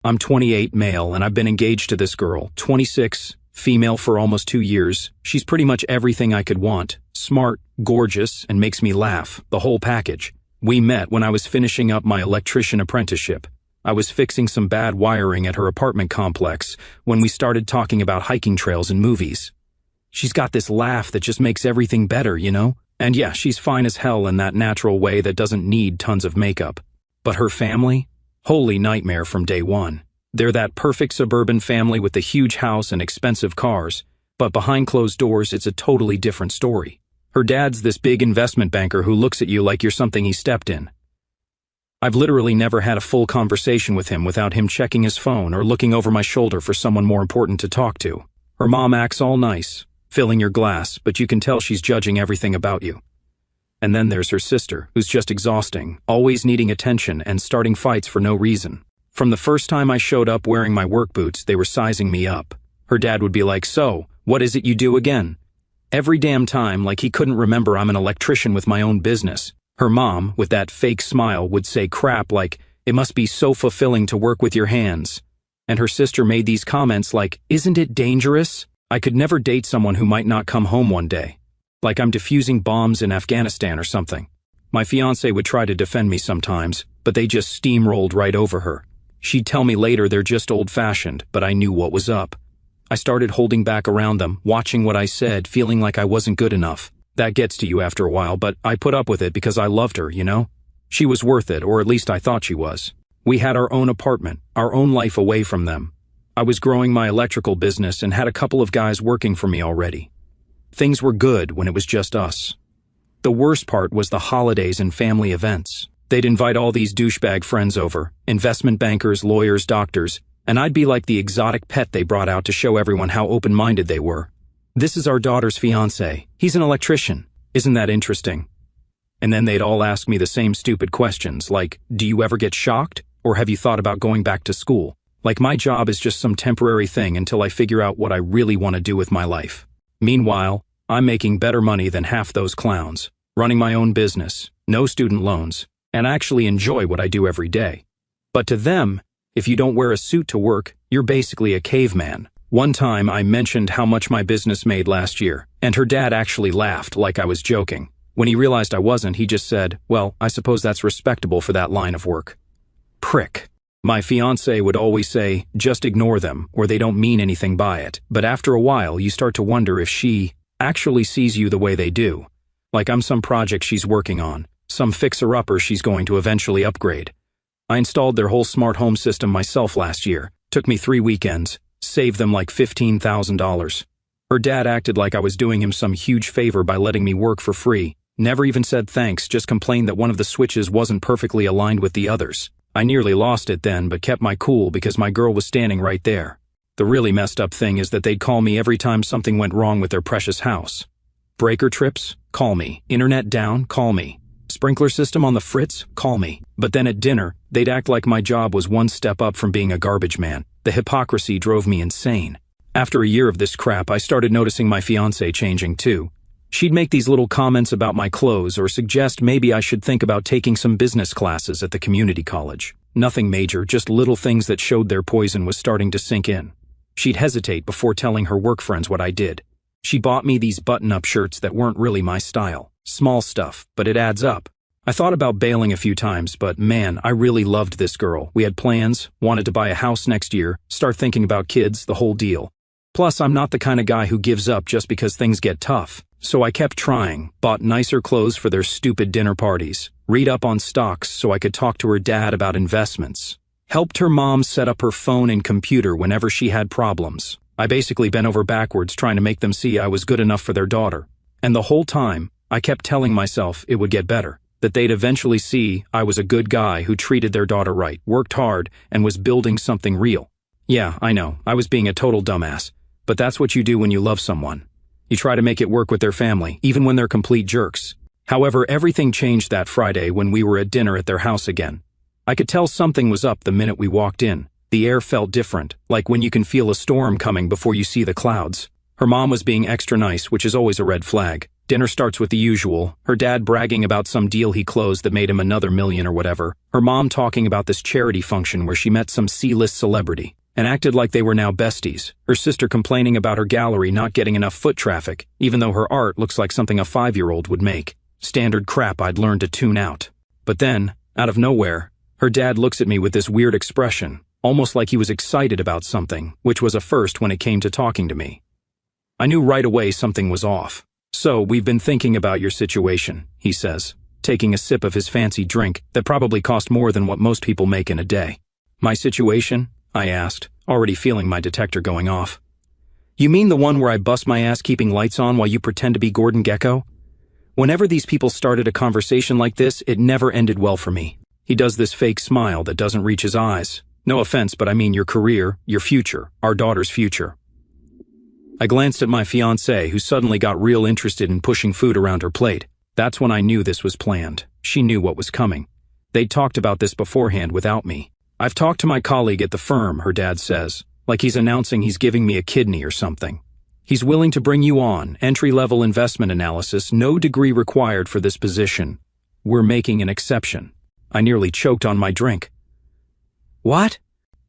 I'm 28, male, and I've been engaged to this girl, 26, female for almost 2 years. She's pretty much everything I could want. Smart, gorgeous, and makes me laugh, the whole package. We met when I was finishing up my electrician apprenticeship. I was fixing some bad wiring at her apartment complex when we started talking about hiking trails and movies. She's got this laugh that just makes everything better, you know? And yeah, she's fine as hell in that natural way that doesn't need tons of makeup. But her family? Holy nightmare from day one. They're that perfect suburban family with the huge house and expensive cars, but behind closed doors it's a totally different story. Her dad's this big investment banker who looks at you like you're something he stepped in. I've literally never had a full conversation with him without him checking his phone or looking over my shoulder for someone more important to talk to. Her mom acts all nice, filling your glass, but you can tell she's judging everything about you. And then there's her sister, who's just exhausting, always needing attention and starting fights for no reason. From the first time I showed up wearing my work boots, they were sizing me up. Her dad would be like, "So, what is it you do again?" Every damn time, like he couldn't remember I'm an electrician with my own business. Her mom, with that fake smile, would say crap like, "It must be so fulfilling to work with your hands." And her sister made these comments like, "Isn't it dangerous? I could never date someone who might not come home one day. Like I'm defusing bombs in Afghanistan or something." My fiancé would try to defend me sometimes, but they just steamrolled right over her. She'd tell me later they're just old-fashioned, but I knew what was up. I started holding back around them, watching what I said, feeling like I wasn't good enough. That gets to you after a while, but I put up with it because I loved her, you know? She was worth it, or at least I thought she was. We had our own apartment, our own life away from them. I was growing my electrical business and had a couple of guys working for me already. Things were good when it was just us. The worst part was the holidays and family events. They'd invite all these douchebag friends over, investment bankers, lawyers, doctors, and I'd be like the exotic pet they brought out to show everyone how open-minded they were. "This is our daughter's fiancé. He's an electrician. Isn't that interesting?" And then they'd all ask me the same stupid questions, like, "Do you ever get shocked? Or have you thought about going back to school?" Like my job is just some temporary thing until I figure out what I really want to do with my life. Meanwhile, I'm making better money than half those clowns, running my own business, no student loans, and actually enjoy what I do every day. But to them, if you don't wear a suit to work, you're basically a caveman. One time I mentioned how much my business made last year, and her dad actually laughed like I was joking. When he realized I wasn't, he just said, "Well, I suppose that's respectable for that line of work." Prick. My fiancé would always say, "Just ignore them, or they don't mean anything by it." But after a while, you start to wonder if she actually sees you the way they do. Like I'm some project she's working on, some fixer-upper she's going to eventually upgrade. I installed their whole smart home system myself last year. Took me 3 weekends, saved them like $15,000. Her dad acted like I was doing him some huge favor by letting me work for free. Never even said thanks, just complained that one of the switches wasn't perfectly aligned with the others. I nearly lost it then, but kept my cool because my girl was standing right there. The really messed up thing is that they'd call me every time something went wrong with their precious house. Breaker trips? Call me. Internet down? Call me. Sprinkler system on the fritz? Call me. But then at dinner, they'd act like my job was one step up from being a garbage man. The hypocrisy drove me insane. After a year of this crap, I started noticing my fiancé changing too. She'd make these little comments about my clothes or suggest maybe I should think about taking some business classes at the community college. Nothing major, just little things that showed their poison was starting to sink in. She'd hesitate before telling her work friends what I did. She bought me these button-up shirts that weren't really my style. Small stuff, but it adds up. I thought about bailing a few times, but man, I really loved this girl. We had plans, wanted to buy a house next year, start thinking about kids, the whole deal. Plus, I'm not the kind of guy who gives up just because things get tough. So I kept trying, bought nicer clothes for their stupid dinner parties, read up on stocks so I could talk to her dad about investments, helped her mom set up her phone and computer whenever she had problems. I basically bent over backwards trying to make them see I was good enough for their daughter. And the whole time, I kept telling myself it would get better, that they'd eventually see I was a good guy who treated their daughter right, worked hard, and was building something real. Yeah, I know, I was being a total dumbass, but that's what you do when you love someone. You try to make it work with their family, even when they're complete jerks. However, everything changed that Friday when we were at dinner at their house again. I could tell something was up the minute we walked in. The air felt different, like when you can feel a storm coming before you see the clouds. Her mom was being extra nice, which is always a red flag. Dinner starts with the usual, her dad bragging about some deal he closed that made him another million or whatever, her mom talking about this charity function where she met some C-list celebrity and acted like they were now besties, her sister complaining about her gallery not getting enough foot traffic, even though her art looks like something a 5-year-old would make. Standard crap I'd learned to tune out. But then, out of nowhere, her dad looks at me with this weird expression, almost like he was excited about something, which was a first when it came to talking to me. I knew right away something was off. "So, we've been thinking about your situation," he says, taking a sip of his fancy drink that probably cost more than what most people make in a day. "My situation?" I asked, already feeling my detector going off. "You mean the one where I bust my ass keeping lights on while you pretend to be Gordon Gekko?" Whenever these people started a conversation like this, it never ended well for me. He does this fake smile that doesn't reach his eyes. No offense, but I mean your career, your future, our daughter's future. I glanced at my fiancée, who suddenly got real interested in pushing food around her plate. That's when I knew this was planned. She knew what was coming. They'd talked about this beforehand without me. "I've talked to my colleague at the firm," her dad says, like he's announcing he's giving me a kidney or something. "He's willing to bring you on, entry-level investment analysis, no degree required for this position. We're making an exception." I nearly choked on my drink. "What?"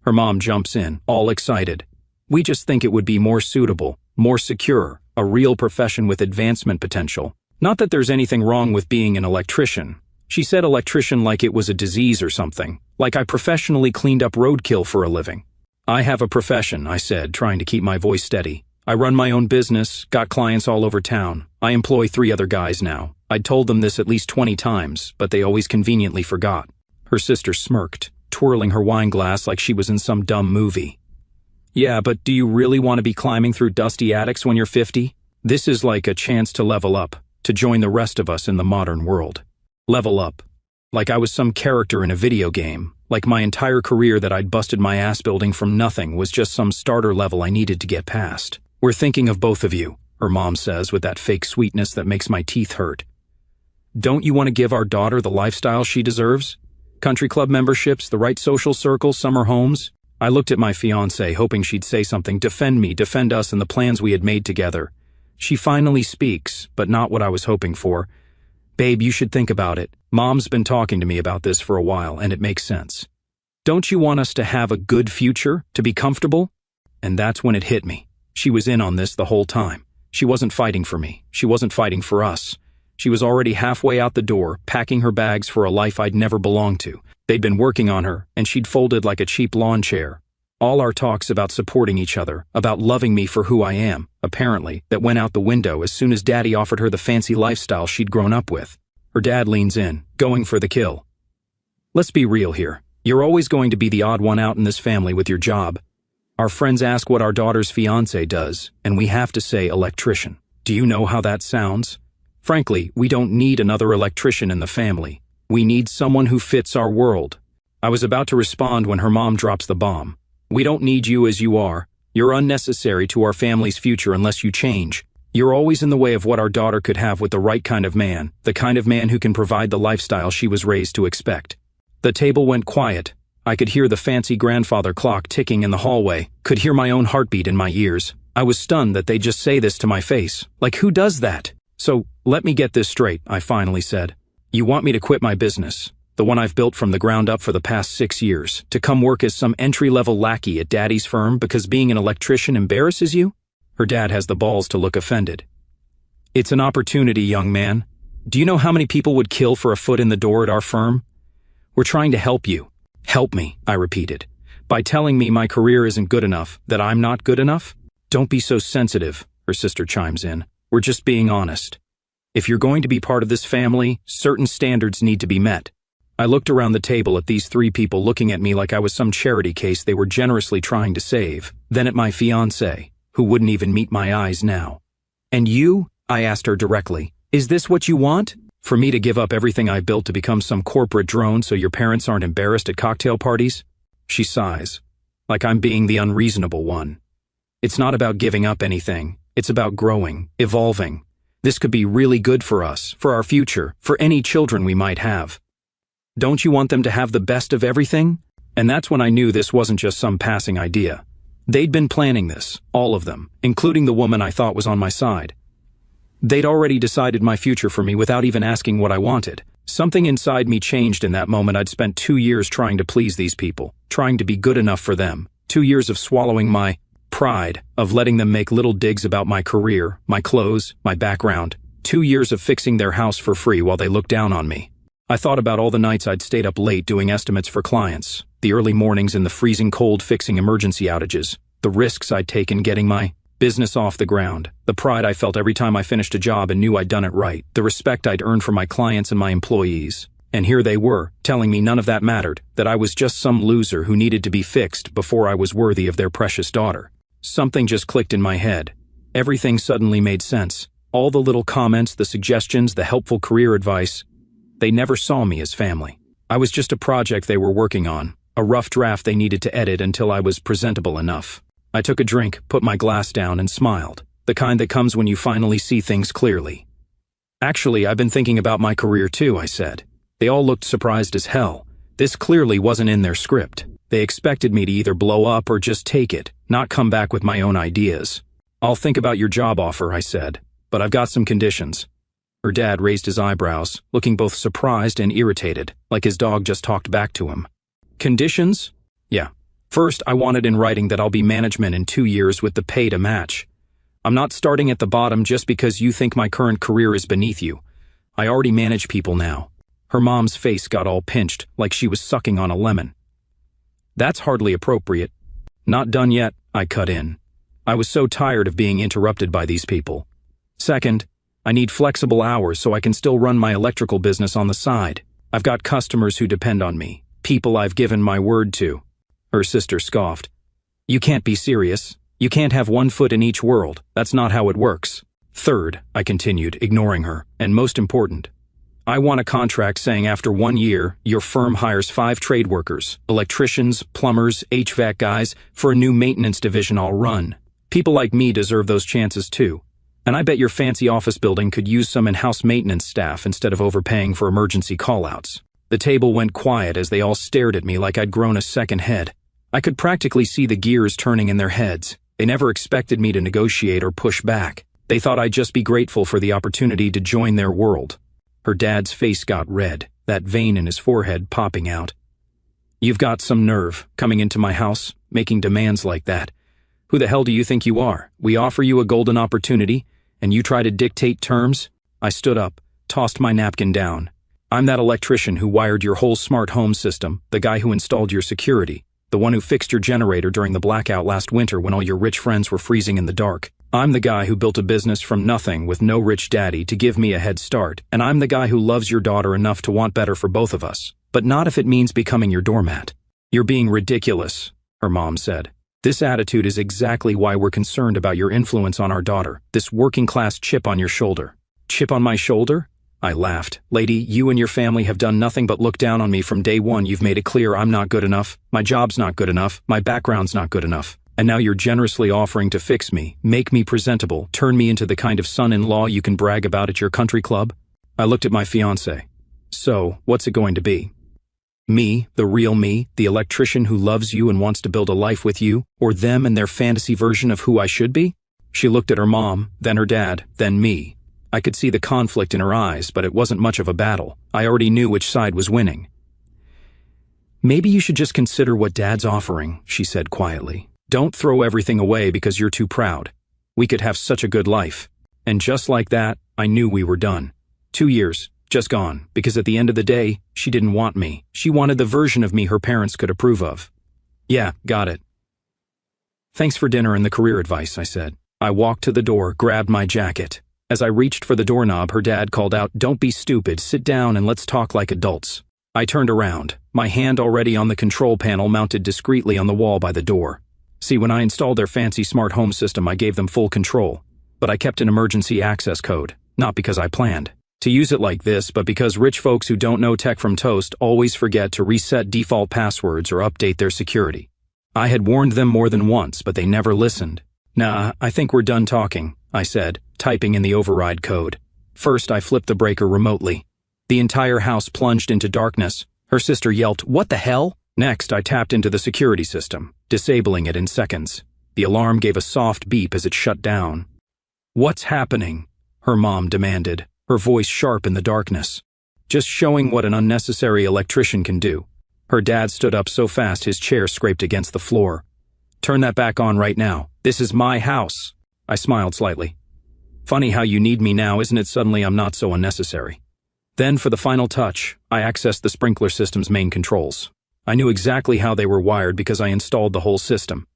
Her mom jumps in, all excited. "We just think it would be more suitable, more secure, a real profession with advancement potential. Not that there's anything wrong with being an electrician." She said electrician like it was a disease or something, like I professionally cleaned up roadkill for a living. "I have a profession," I said, trying to keep my voice steady. "I run my own business, got clients all over town. I employ 3 other guys now. I'd told them this at least 20 times, but they always conveniently forgot." Her sister smirked, twirling her wine glass like she was in some dumb movie. "Yeah, but do you really want to be climbing through dusty attics when you're 50? This is like a chance to level up, to join the rest of us in the modern world." Level up. Like I was some character in a video game, like my entire career that I'd busted my ass building from nothing was just some starter level I needed to get past. "We're thinking of both of you," her mom says with that fake sweetness that makes my teeth hurt. "Don't you want to give our daughter the lifestyle she deserves? Country club memberships, the right social circles, summer homes?" I looked at my fiancée, hoping she'd say something, defend me, defend us and the plans we had made together. She finally speaks, but not what I was hoping for. "Babe, you should think about it. Mom's been talking to me about this for a while, and it makes sense. Don't you want us to have a good future, to be comfortable?" And that's when it hit me. She was in on this the whole time. She wasn't fighting for me. She wasn't fighting for us. She was already halfway out the door, packing her bags for a life I'd never belonged to. They'd been working on her, and she'd folded like a cheap lawn chair. All our talks about supporting each other, about loving me for who I am, apparently, that went out the window as soon as Daddy offered her the fancy lifestyle she'd grown up with. Her dad leans in, going for the kill. "Let's be real here. You're always going to be the odd one out in this family with your job. Our friends ask what our daughter's fiancé does, and we have to say electrician. Do you know how that sounds? Frankly, we don't need another electrician in the family. We need someone who fits our world." I was about to respond when her mom drops the bomb. "We don't need you as you are. You're unnecessary to our family's future unless you change. You're always in the way of what our daughter could have with the right kind of man, the kind of man who can provide the lifestyle she was raised to expect." The table went quiet. I could hear the fancy grandfather clock ticking in the hallway, could hear my own heartbeat in my ears. I was stunned that they'd just say this to my face. Like, who does that? "So, let me get this straight," I finally said. "You want me to quit my business, the one I've built from the ground up for the past 6 years, to come work as some entry-level lackey at Daddy's firm because being an electrician embarrasses you?" Her dad has the balls to look offended. "It's an opportunity, young man. Do you know how many people would kill for a foot in the door at our firm? We're trying to help you." "Help me," I repeated. "By telling me my career isn't good enough, that I'm not good enough?" "Don't be so sensitive," her sister chimes in. "We're just being honest. If you're going to be part of this family, certain standards need to be met." I looked around the table at these 3 people looking at me like I was some charity case they were generously trying to save, then at my fiancée, who wouldn't even meet my eyes now. "And you?" I asked her directly. "Is this what you want? For me to give up everything I built to become some corporate drone so your parents aren't embarrassed at cocktail parties?" She sighs, like I'm being the unreasonable one. "It's not about giving up anything. It's about growing, evolving. This could be really good for us, for our future, for any children we might have. Don't you want them to have the best of everything?" And that's when I knew this wasn't just some passing idea. They'd been planning this, all of them, including the woman I thought was on my side. They'd already decided my future for me without even asking what I wanted. Something inside me changed in that moment. I'd spent 2 years trying to please these people, trying to be good enough for them. 2 years of swallowing my pride, of letting them make little digs about my career, my clothes, my background. 2 years of fixing their house for free while they looked down on me. I thought about all the nights I'd stayed up late doing estimates for clients, the early mornings in the freezing cold fixing emergency outages, the risks I'd taken getting my business off the ground, the pride I felt every time I finished a job and knew I'd done it right, the respect I'd earned from my clients and my employees. And here they were, telling me none of that mattered, that I was just some loser who needed to be fixed before I was worthy of their precious daughter. Something just clicked in my head. Everything suddenly made sense. All the little comments, the suggestions, the helpful career advice. They never saw me as family. I was just a project they were working on, a rough draft they needed to edit until I was presentable enough. I took a drink, put my glass down, and smiled. The kind that comes when you finally see things clearly. Actually, I've been thinking about my career too, I said. They all looked surprised as hell. This clearly wasn't in their script. They expected me to either blow up or just take it, not come back with my own ideas. I'll think about your job offer, I said, but I've got some conditions. Her dad raised his eyebrows, looking both surprised and irritated, like his dog just talked back to him. Conditions? Yeah. First, I wanted in writing that I'll be management in 2 years with the pay to match. I'm not starting at the bottom just because you think my current career is beneath you. I already manage people now. Her mom's face got all pinched, like she was sucking on a lemon. That's hardly appropriate. Not done yet, I cut in. I was so tired of being interrupted by these people. Second, I need flexible hours so I can still run my electrical business on the side. I've got customers who depend on me, people I've given my word to. Her sister scoffed. You can't be serious. You can't have one foot in each world. That's not how it works. Third, I continued, ignoring her, and most important, I want a contract saying after 1 year, your firm hires 5 trade workers, electricians, plumbers, HVAC guys, for a new maintenance division I'll run. People like me deserve those chances too. And I bet your fancy office building could use some in-house maintenance staff instead of overpaying for emergency call-outs. The table went quiet as they all stared at me like I'd grown a second head. I could practically see the gears turning in their heads. They never expected me to negotiate or push back. They thought I'd just be grateful for the opportunity to join their world. Her dad's face got red, that vein in his forehead popping out. You've got some nerve, coming into my house, making demands like that. Who the hell do you think you are? We offer you a golden opportunity, and you try to dictate terms? I stood up, tossed my napkin down. I'm that electrician who wired your whole smart home system, the guy who installed your security, the one who fixed your generator during the blackout last winter when all your rich friends were freezing in the dark. I'm the guy who built a business from nothing with no rich daddy to give me a head start, and I'm the guy who loves your daughter enough to want better for both of us. But not if it means becoming your doormat. You're being ridiculous, her mom said. This attitude is exactly why we're concerned about your influence on our daughter, this working-class chip on your shoulder. Chip on my shoulder? I laughed. Lady, you and your family have done nothing but look down on me from day one. You've made it clear I'm not good enough, my job's not good enough, my background's not good enough. And now you're generously offering to fix me, make me presentable, turn me into the kind of son-in-law you can brag about at your country club? I looked at my fiancée. So, what's it going to be? Me, the real me, the electrician who loves you and wants to build a life with you, or them and their fantasy version of who I should be? She looked at her mom, then her dad, then me. I could see the conflict in her eyes, but it wasn't much of a battle. I already knew which side was winning. Maybe you should just consider what Dad's offering, she said quietly. Don't throw everything away because you're too proud. We could have such a good life. And just like that, I knew we were done. 2 years, just gone, because at the end of the day, she didn't want me. She wanted the version of me her parents could approve of. Yeah, got it. Thanks for dinner and the career advice, I said. I walked to the door, grabbed my jacket. As I reached for the doorknob, her dad called out, "Don't be stupid, sit down and let's talk like adults." I turned around, my hand already on the control panel mounted discreetly on the wall by the door. See, when I installed their fancy smart home system, I gave them full control. But I kept an emergency access code, not because I planned to use it like this, but because rich folks who don't know tech from toast always forget to reset default passwords or update their security. I had warned them more than once, but they never listened. Nah, I think we're done talking, I said, typing in the override code. First, I flipped the breaker remotely. The entire house plunged into darkness. Her sister yelped, "What the hell?" Next, I tapped into the security system, disabling it in seconds. The alarm gave a soft beep as it shut down. What's happening? her mom demanded, her voice sharp in the darkness. Just showing what an unnecessary electrician can do. Her dad stood up so fast his chair scraped against the floor. Turn that back on right now. This is my house. I smiled slightly. Funny how you need me now, isn't it? Suddenly I'm not so unnecessary. Then for the final touch, I accessed the sprinkler system's main controls. I knew exactly how they were wired because I installed the whole system.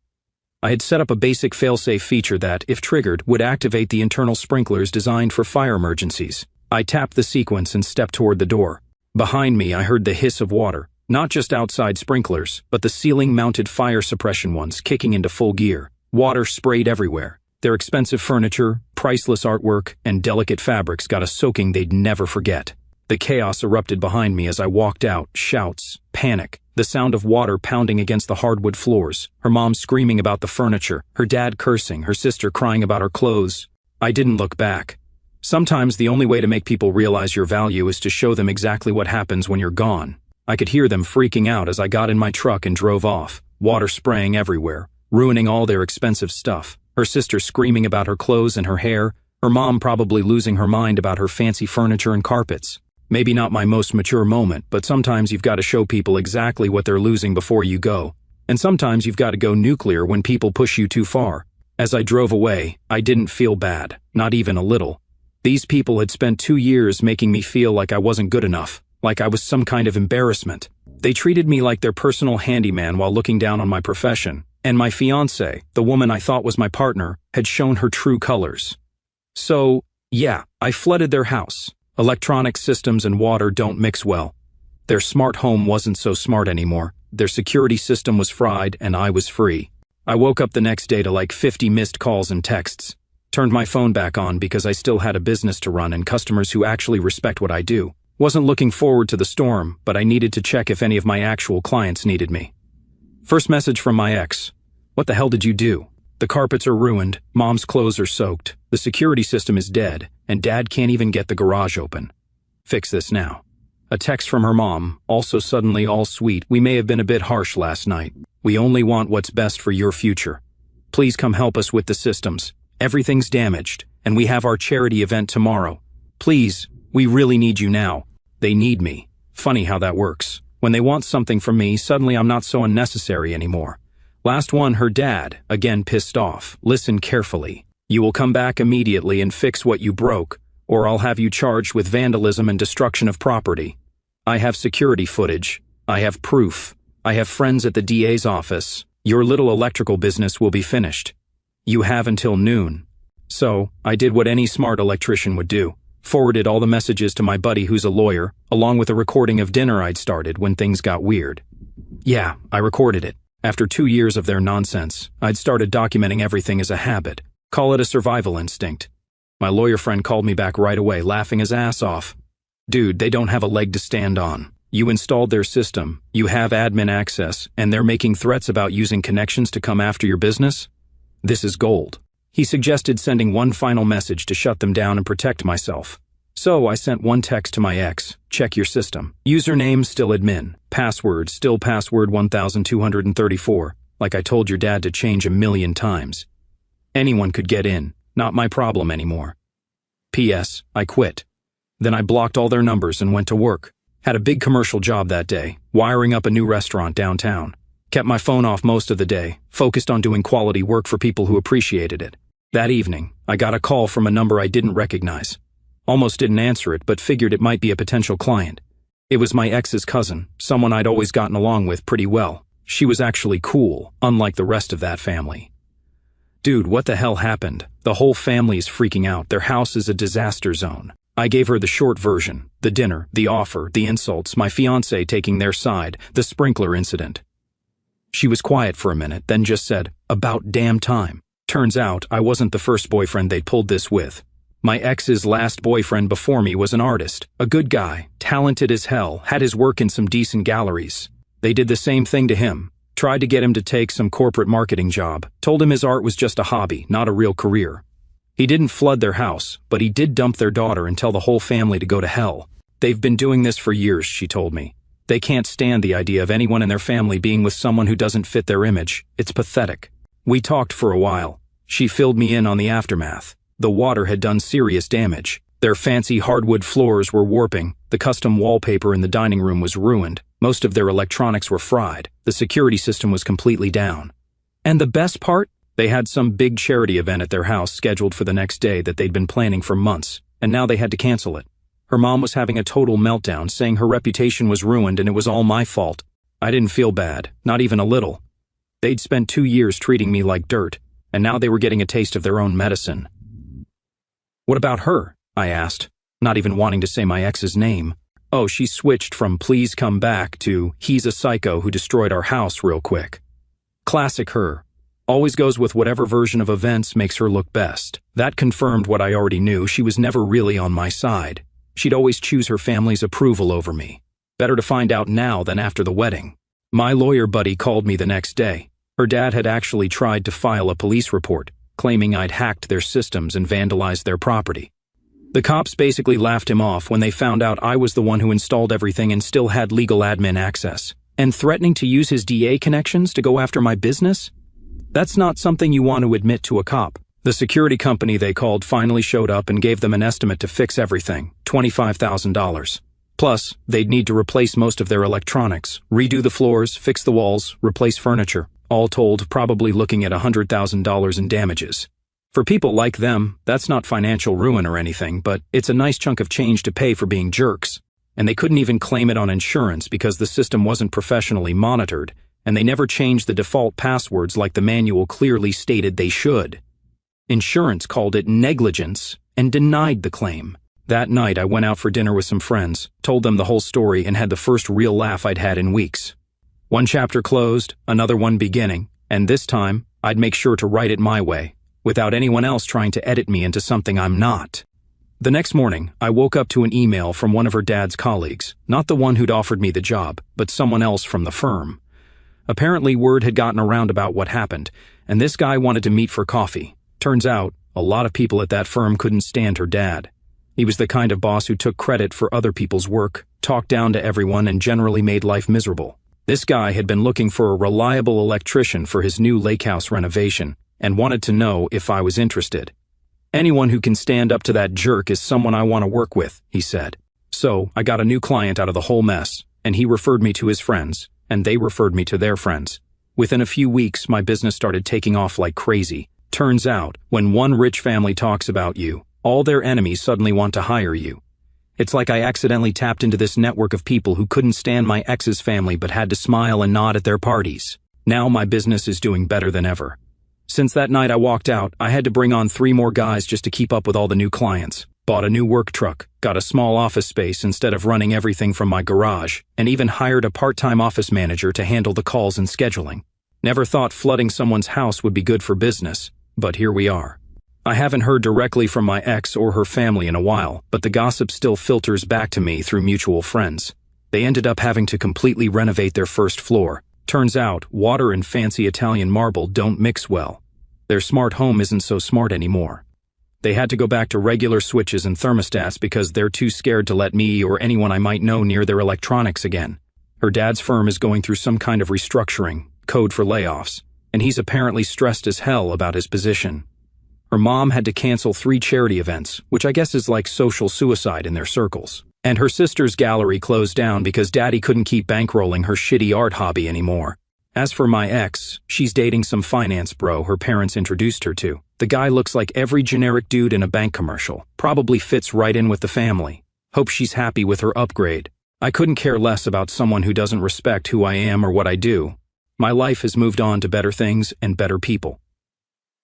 I had set up a basic failsafe feature that, if triggered, would activate the internal sprinklers designed for fire emergencies. I tapped the sequence and stepped toward the door. Behind me, I heard the hiss of water, not just outside sprinklers, but the ceiling-mounted fire suppression ones kicking into full gear. Water sprayed everywhere. Their expensive furniture, priceless artwork, and delicate fabrics got a soaking they'd never forget. The chaos erupted behind me as I walked out, shouts, panic, the sound of water pounding against the hardwood floors, her mom screaming about the furniture, her dad cursing, her sister crying about her clothes. I didn't look back. Sometimes the only way to make people realize your value is to show them exactly what happens when you're gone. I could hear them freaking out as I got in my truck and drove off, water spraying everywhere, ruining all their expensive stuff, her sister screaming about her clothes and her hair, her mom probably losing her mind about her fancy furniture and carpets. Maybe not my most mature moment, but sometimes you've got to show people exactly what they're losing before you go. And sometimes you've got to go nuclear when people push you too far. As I drove away, I didn't feel bad, not even a little. These people had spent 2 years making me feel like I wasn't good enough, like I was some kind of embarrassment. They treated me like their personal handyman while looking down on my profession. And my fiancée, the woman I thought was my partner, had shown her true colors. So, yeah, I flooded their house. Electronic systems and water don't mix well. Their smart home wasn't so smart anymore. Their security system was fried, and I was free. I woke up the next day to like 50 missed calls and texts. Turned my phone back on because I still had a business to run and customers who actually respect what I do. Wasn't looking forward to the storm, but I needed to check if any of my actual clients needed me. First message from my ex. What the hell did you do? The carpets are ruined, mom's clothes are soaked, the security system is dead, and dad can't even get the garage open. Fix this now. A text from her mom, also suddenly all sweet. We may have been a bit harsh last night. We only want what's best for your future. Please come help us with the systems. Everything's damaged, and we have our charity event tomorrow. Please, we really need you now. They need me. Funny how that works. When they want something from me, suddenly I'm not so unnecessary anymore. Last one, her dad, again pissed off. Listen carefully. You will come back immediately and fix what you broke, or I'll have you charged with vandalism and destruction of property. I have security footage. I have proof. I have friends at the DA's office. Your little electrical business will be finished. You have until noon. So, I did what any smart electrician would do. Forwarded all the messages to my buddy who's a lawyer, along with a recording of dinner I'd started when things got weird. Yeah, I recorded it. After 2 years of their nonsense, I'd started documenting everything as a habit. Call it a survival instinct. My lawyer friend called me back right away, laughing his ass off. Dude, they don't have a leg to stand on. You installed their system, you have admin access, and they're making threats about using connections to come after your business? This is gold. He suggested sending one final message to shut them down and protect myself. So I sent one text to my ex, check your system. Username still admin, password still password 1234, like I told your dad to change 1,000,000 times. Anyone could get in, not my problem anymore. P.S. I quit. Then I blocked all their numbers and went to work. Had a big commercial job that day, wiring up a new restaurant downtown. Kept my phone off most of the day, focused on doing quality work for people who appreciated it. That evening, I got a call from a number I didn't recognize. Almost didn't answer it, but figured it might be a potential client. It was my ex's cousin, someone I'd always gotten along with pretty well. She was actually cool, unlike the rest of that family. Dude, what the hell happened? The whole family is freaking out. Their house is a disaster zone. I gave her the short version, the dinner, the offer, the insults, my fiancé taking their side, the sprinkler incident. She was quiet for a minute, then just said, "About damn time." Turns out I wasn't the first boyfriend they'd pulled this with. My ex's last boyfriend before me was an artist, a good guy, talented as hell, had his work in some decent galleries. They did the same thing to him, tried to get him to take some corporate marketing job, told him his art was just a hobby, not a real career. He didn't flood their house, but he did dump their daughter and tell the whole family to go to hell. They've been doing this for years, she told me. They can't stand the idea of anyone in their family being with someone who doesn't fit their image. It's pathetic. We talked for a while. She filled me in on the aftermath. The water had done serious damage. Their fancy hardwood floors were warping, the custom wallpaper in the dining room was ruined, most of their electronics were fried, the security system was completely down. And the best part? They had some big charity event at their house scheduled for the next day that they'd been planning for months, and now they had to cancel it. Her mom was having a total meltdown, saying her reputation was ruined and it was all my fault. I didn't feel bad, not even a little. They'd spent 2 years treating me like dirt, and now they were getting a taste of their own medicine. What about her? I asked, not even wanting to say my ex's name. Oh, she switched from please come back to he's a psycho who destroyed our house real quick. Classic her. Always goes with whatever version of events makes her look best. That confirmed what I already knew. She was never really on my side. She'd always choose her family's approval over me. Better to find out now than after the wedding. My lawyer buddy called me the next day. Her dad had actually tried to file a police report, claiming I'd hacked their systems and vandalized their property. The cops basically laughed him off when they found out I was the one who installed everything and still had legal admin access. And threatening to use his DA connections to go after my business? That's not something you want to admit to a cop. The security company they called finally showed up and gave them an estimate to fix everything, $25,000. Plus, they'd need to replace most of their electronics, redo the floors, fix the walls, replace furniture. All told, probably looking at $100,000 in damages. For people like them, that's not financial ruin or anything, but it's a nice chunk of change to pay for being jerks. And they couldn't even claim it on insurance because the system wasn't professionally monitored, and they never changed the default passwords like the manual clearly stated they should. Insurance called it negligence and denied the claim. That night I went out for dinner with some friends, told them the whole story, and had the first real laugh I'd had in weeks. One chapter closed, another one beginning, and this time I'd make sure to write it my way, without anyone else trying to edit me into something I'm not. The next morning, I woke up to an email from one of her dad's colleagues, not the one who'd offered me the job, but someone else from the firm. Apparently word had gotten around about what happened, and this guy wanted to meet for coffee. Turns out, a lot of people at that firm couldn't stand her dad. He was the kind of boss who took credit for other people's work, talked down to everyone, and generally made life miserable. This guy had been looking for a reliable electrician for his new lake house renovation, and wanted to know if I was interested. Anyone who can stand up to that jerk is someone I want to work with, he said. So, I got a new client out of the whole mess, and he referred me to his friends, and they referred me to their friends. Within a few weeks, my business started taking off like crazy. Turns out, when one rich family talks about you, all their enemies suddenly want to hire you. It's like I accidentally tapped into this network of people who couldn't stand my ex's family but had to smile and nod at their parties. Now my business is doing better than ever. Since that night I walked out, I had to bring on 3 more guys just to keep up with all the new clients. Bought a new work truck, got a small office space instead of running everything from my garage, and even hired a part-time office manager to handle the calls and scheduling. Never thought flooding someone's house would be good for business, but here we are. I haven't heard directly from my ex or her family in a while, but the gossip still filters back to me through mutual friends. They ended up having to completely renovate their first floor. Turns out, water and fancy Italian marble don't mix well. Their smart home isn't so smart anymore. They had to go back to regular switches and thermostats because they're too scared to let me or anyone I might know near their electronics again. Her dad's firm is going through some kind of restructuring, code for layoffs, and he's apparently stressed as hell about his position. Her mom had to cancel 3 charity events, which I guess is like social suicide in their circles. And her sister's gallery closed down because daddy couldn't keep bankrolling her shitty art hobby anymore. As for my ex, she's dating some finance bro her parents introduced her to. The guy looks like every generic dude in a bank commercial. Probably fits right in with the family. Hope she's happy with her upgrade. I couldn't care less about someone who doesn't respect who I am or what I do. My life has moved on to better things and better people.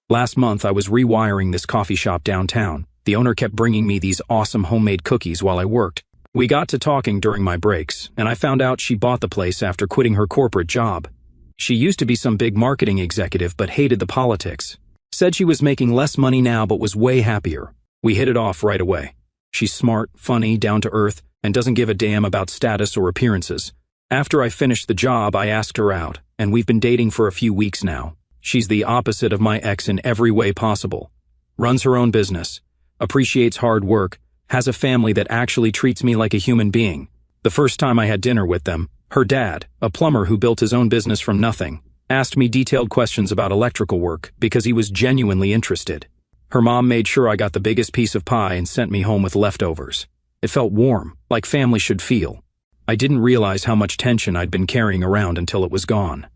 Last month I was rewiring this coffee shop downtown. The owner kept bringing me these awesome homemade cookies while I worked. We got to talking during my breaks, and I found out she bought the place after quitting her corporate job. She used to be some big marketing executive but hated the politics. Said she was making less money now but was way happier. We hit it off right away. She's smart, funny, down to earth, and doesn't give a damn about status or appearances. After I finished the job, I asked her out, and we've been dating for a few weeks now. She's the opposite of my ex in every way possible. Runs her own business, appreciates hard work, has a family that actually treats me like a human being. The first time I had dinner with them, her dad, a plumber who built his own business from nothing, asked me detailed questions about electrical work because he was genuinely interested. Her mom made sure I got the biggest piece of pie and sent me home with leftovers. It felt warm, like family should feel. I didn't realize how much tension I'd been carrying around until it was gone.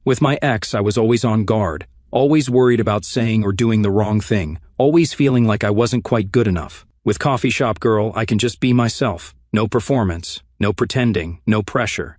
With my ex, I was always on guard, always worried about saying or doing the wrong thing, always feeling like I wasn't quite good enough. With Coffee Shop Girl, I can just be myself. No performance, no pretending, no pressure.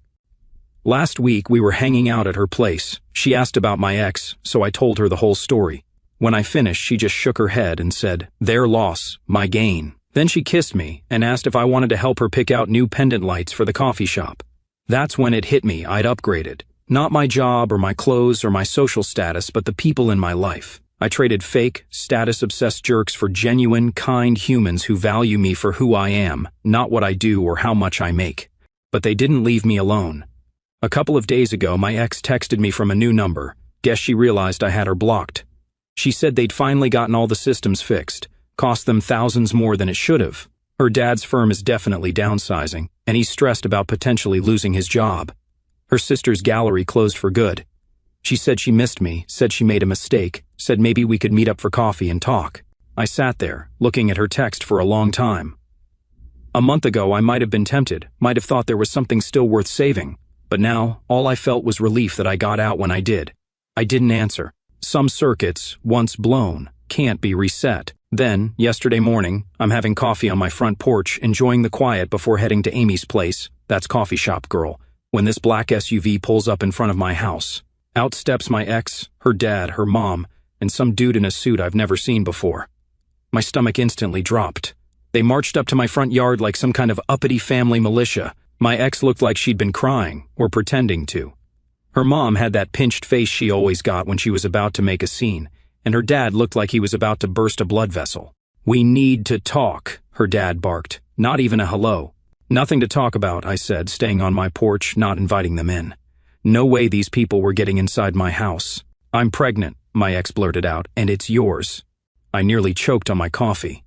Last week, we were hanging out at her place. She asked about my ex, so I told her the whole story. When I finished, she just shook her head and said, "Their loss, my gain." Then she kissed me and asked if I wanted to help her pick out new pendant lights for the coffee shop. That's when it hit me I'd upgraded. Not my job or my clothes or my social status, but the people in my life. I traded fake, status-obsessed jerks for genuine, kind humans who value me for who I am, not what I do or how much I make. But they didn't leave me alone. A couple of days ago, my ex texted me from a new number. Guess she realized I had her blocked. She said they'd finally gotten all the systems fixed. Cost them thousands more than it should have. Her dad's firm is definitely downsizing, and he's stressed about potentially losing his job. Her sister's gallery closed for good. She said she missed me, said she made a mistake, said maybe we could meet up for coffee and talk. I sat there, looking at her text for a long time. A month ago, I might have been tempted, might have thought there was something still worth saving. But now, all I felt was relief that I got out when I did. I didn't answer. Some circuits, once blown, can't be reset. Then, yesterday morning, I'm having coffee on my front porch, enjoying the quiet before heading to Amy's place, that's Coffee Shop Girl, when this black SUV pulls up in front of my house. Out steps my ex, her dad, her mom, and some dude in a suit I've never seen before. My stomach instantly dropped. They marched up to my front yard like some kind of uppity family militia. My ex looked like she'd been crying, or pretending to. Her mom had that pinched face she always got when she was about to make a scene, and her dad looked like he was about to burst a blood vessel. "We need to talk," her dad barked. Not even a hello. "Nothing to talk about," I said, staying on my porch, not inviting them in. No way these people were getting inside my house. "I'm pregnant," my ex blurted out, "and it's yours." I nearly choked on my coffee.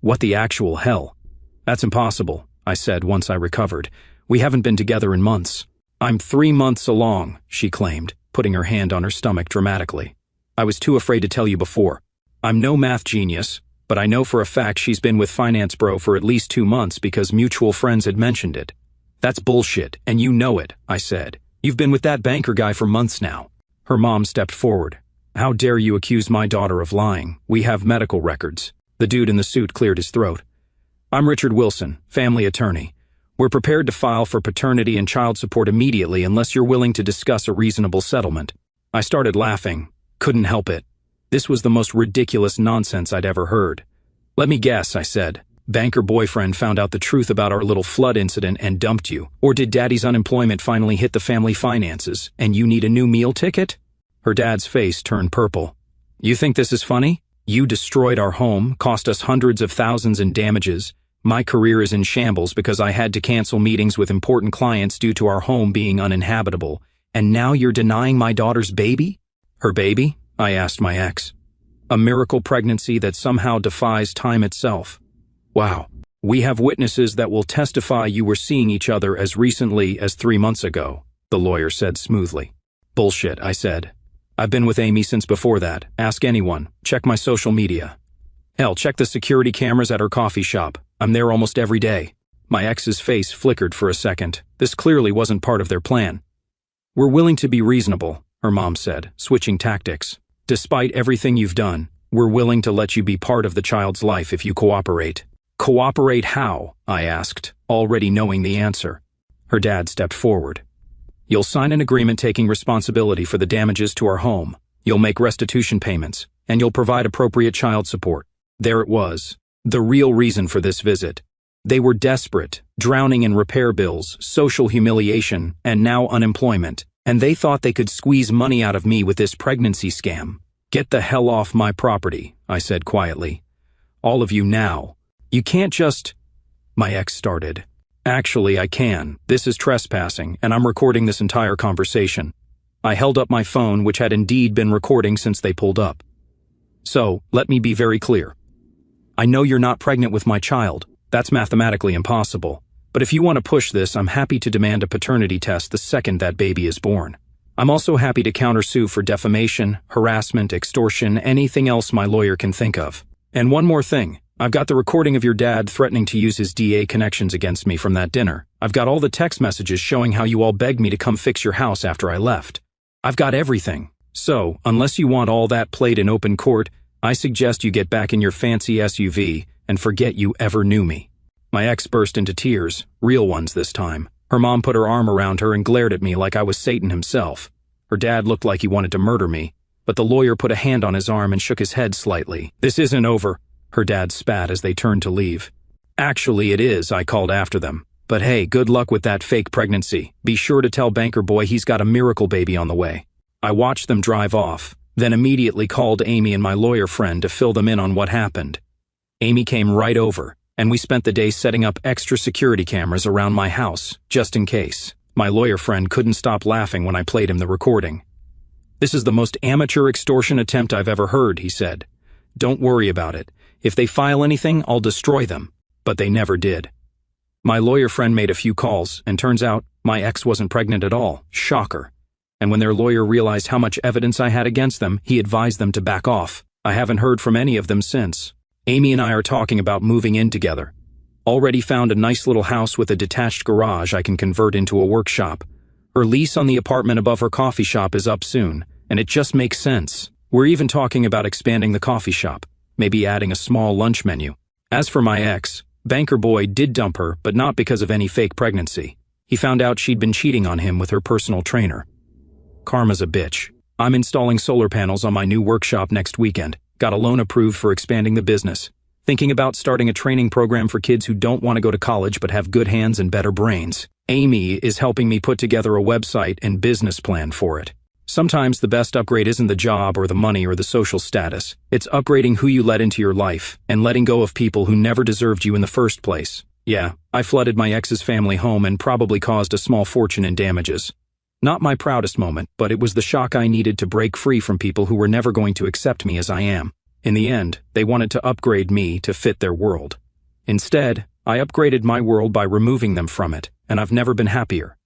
"What the actual hell?" "That's impossible," I said once I recovered. "We haven't been together in months." "I'm 3 months along," she claimed, putting her hand on her stomach dramatically. "I was too afraid to tell you before. I'm no math genius, but I know for a fact she's been with Finance Bro for at least 2 months because mutual friends had mentioned it." "That's bullshit, and you know it," I said. "You've been with that banker guy for months now." Her mom stepped forward. "How dare you accuse my daughter of lying? We have medical records." The dude in the suit cleared his throat. "I'm Richard Wilson, family attorney. We're prepared to file for paternity and child support immediately unless you're willing to discuss a reasonable settlement." I started laughing. Couldn't help it. This was the most ridiculous nonsense I'd ever heard. "Let me guess," I said. "Banker boyfriend found out the truth about our little flood incident and dumped you? Or did daddy's unemployment finally hit the family finances, and you need a new meal ticket?" Her dad's face turned purple. "You think this is funny? You destroyed our home, cost us hundreds of thousands in damages. My career is in shambles because I had to cancel meetings with important clients due to our home being uninhabitable, and now you're denying my daughter's baby?" "Her baby?" I asked my ex. "A miracle pregnancy that somehow defies time itself." "Wow. We have witnesses that will testify you were seeing each other as recently as 3 months ago," the lawyer said smoothly. "Bullshit," I said. "I've been with Amy since before that. Ask anyone. Check my social media. Hell, check the security cameras at her coffee shop. I'm there almost every day." My ex's face flickered for a second. This clearly wasn't part of their plan. "We're willing to be reasonable," her mom said, switching tactics. "Despite everything you've done, we're willing to let you be part of the child's life if you cooperate." "Cooperate how?" I asked, already knowing the answer. Her dad stepped forward. "You'll sign an agreement taking responsibility for the damages to our home. You'll make restitution payments, and you'll provide appropriate child support." There it was. The real reason for this visit. They were desperate, drowning in repair bills, social humiliation, and now unemployment, and they thought they could squeeze money out of me with this pregnancy scam. "Get the hell off my property," I said quietly. "All of you now. You can't just—" My ex started. "Actually, I can. This is trespassing, and I'm recording this entire conversation." I held up my phone, which had indeed been recording since they pulled up. "So, let me be very clear. I know you're not pregnant with my child. That's mathematically impossible. But if you want to push this, I'm happy to demand a paternity test the second that baby is born. I'm also happy to countersue for defamation, harassment, extortion, anything else my lawyer can think of. And one more thing. I've got the recording of your dad threatening to use his DA connections against me from that dinner. I've got all the text messages showing how you all begged me to come fix your house after I left. I've got everything. So, unless you want all that played in open court, I suggest you get back in your fancy SUV and forget you ever knew me. My ex burst into tears, real ones this time. Her mom put her arm around her and glared at me like I was Satan himself. Her dad looked like he wanted to murder me, but the lawyer put a hand on his arm and shook his head slightly. "This isn't over," her dad spat as they turned to leave. "Actually, it is," I called after them. "But hey, good luck with that fake pregnancy. Be sure to tell banker boy he's got a miracle baby on the way." I watched them drive off, then immediately called Amy and my lawyer friend to fill them in on what happened. Amy came right over, and we spent the day setting up extra security cameras around my house, just in case. My lawyer friend couldn't stop laughing when I played him the recording. "This is the most amateur extortion attempt I've ever heard," he said. "Don't worry about it. If they file anything, I'll destroy them." But they never did. My lawyer friend made a few calls, and turns out my ex wasn't pregnant at all. Shocker. And when their lawyer realized how much evidence I had against them, he advised them to back off. I haven't heard from any of them since. Amy and I are talking about moving in together. Already found a nice little house with a detached garage I can convert into a workshop. Her lease on the apartment above her coffee shop is up soon, and it just makes sense. We're even talking about expanding the coffee shop, maybe adding a small lunch menu. As for my ex, banker boy did dump her, but not because of any fake pregnancy. He found out she'd been cheating on him with her personal trainer. Karma's a bitch. I'm installing solar panels on my new workshop next weekend. Got a loan approved for expanding the business. Thinking about starting a training program for kids who don't want to go to college but have good hands and better brains. Amy is helping me put together a website and business plan for it. Sometimes the best upgrade isn't the job or the money or the social status. It's upgrading who you let into your life and letting go of people who never deserved you in the first place. Yeah, I flooded my ex's family home and probably caused a small fortune in damages. Not my proudest moment, but it was the shock I needed to break free from people who were never going to accept me as I am. In the end, they wanted to upgrade me to fit their world. Instead, I upgraded my world by removing them from it, and I've never been happier.